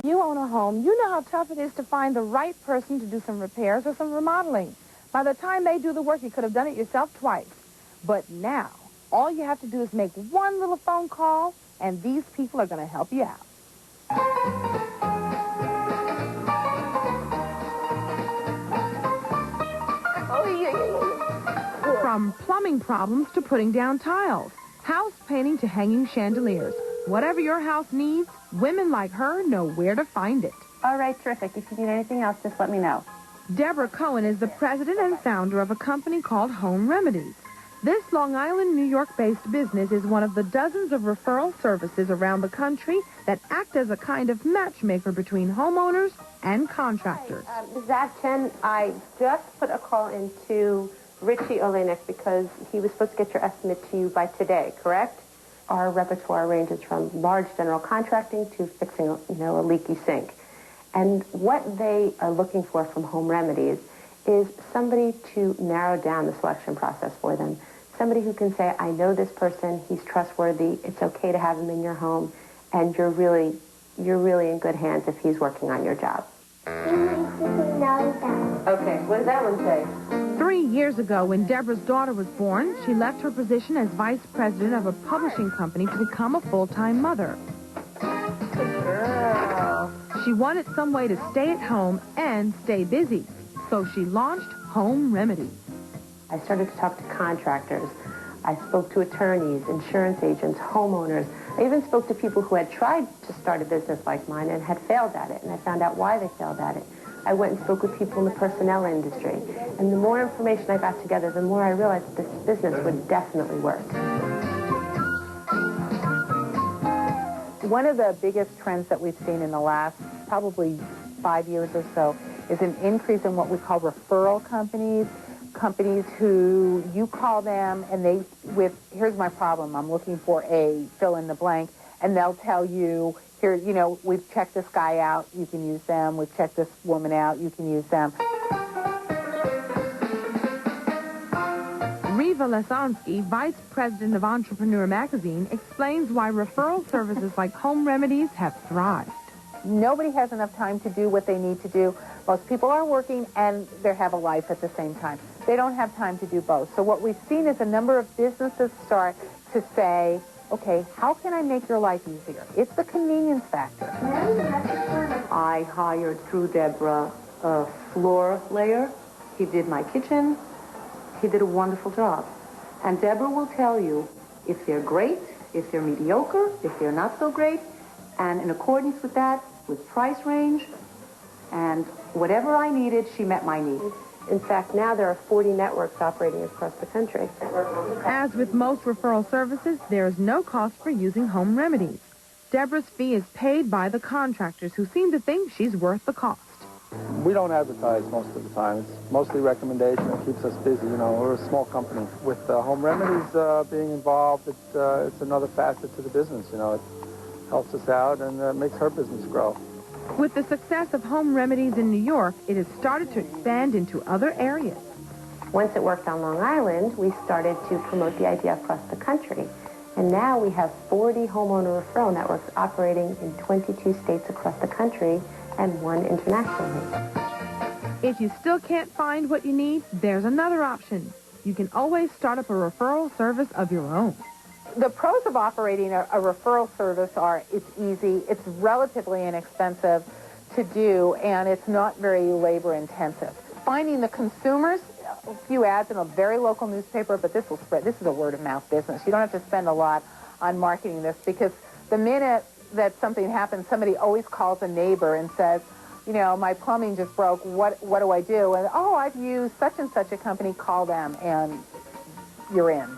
You own a home, you know how tough it is to find the right person to do some repairs or some remodeling. By the time they do the work, you could have done it yourself twice. But now, all you have to do is make one little phone call, and these people are going to help you out. From plumbing problems to putting down tiles, house painting to hanging chandeliers. Whatever your house needs, women like her know where to find it. All right, terrific. If you need anything else, just let me know. Debra Cohen is the president and founder of a company called Home Remedies. This Long Island, New York-based business is one of the dozens of referral services around the country that act as a kind of matchmaker between homeowners and contractors. Ms. Chen, I just put a call into Richie Olenek because he was supposed to get your estimate to you by today, correct? Our repertoire ranges from large general contracting to fixing, a leaky sink. And what they are looking for from Home Remedies is somebody to narrow down the selection process for them. Somebody who can say, I know this person, he's trustworthy, it's okay to have him in your home, and you're really in good hands if he's working on your job. Okay, what does that one say? 3 years ago, when Debra's daughter was born, she left her position as vice president of a publishing company to become a full-time mother. Good girl. She wanted some way to stay at home and stay busy, so she launched Home Remedies. I started to talk to contractors. I spoke to attorneys, insurance agents, homeowners. I even spoke to people who had tried to start a business like mine and had failed at it, and I found out why they failed at it. I went and spoke with people in the personnel industry, and the more information I got together, the more I realized that this business would definitely work. One of the biggest trends that we've seen in the last probably 5 years or so is an increase in what we call referral companies who you call them and here's my problem, I'm looking for a fill in the blank, and they'll tell you, here, we've checked this guy out, you can use them, we've checked this woman out, you can use them. Riva Lesansky, vice president of Entrepreneur magazine, explains why referral services like Home Remedies have thrived. Nobody has enough time to do what they need to do. Most people are working and they have a life at the same time. They don't have time to do both. So what we've seen is a number of businesses start to say, okay, how can I make your life easier? It's the convenience factor. I hired through Debra a floor layer. He did my kitchen. He did a wonderful job. And Debra will tell you if they're great, if they're mediocre, if they're not so great, and in accordance with that, with price range, and whatever I needed, she met my needs. In fact, now there are 40 networks operating across the country. As with most referral services, there is no cost for using Home Remedies. Debra's fee is paid by the contractors who seem to think she's worth the cost. We don't advertise most of the time. It's mostly recommendation that keeps us busy. We're a small company. With Home Remedies being involved, it's another facet to the business. It helps us out and makes her business grow. With the success of Home Remedies in New York, it has started to expand into other areas. Once it worked on Long Island, we started to promote the idea across the country. And now we have 40 homeowner referral networks operating in 22 states across the country and one internationally. If you still can't find what you need, there's another option. You can always start up a referral service of your own. The pros of operating a referral service are it's easy, it's relatively inexpensive to do, and it's not very labor intensive. Finding the consumers, a few ads in a very local newspaper, but this will spread. This is a word-of-mouth business. You don't have to spend a lot on marketing this because the minute that something happens, somebody always calls a neighbor and says, my plumbing just broke, what do I do? And, oh, I've used such and such a company, call them, and you're in.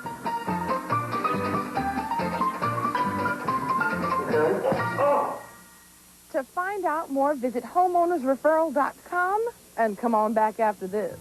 To find out more, visit homeownersreferral.com and come on back after this.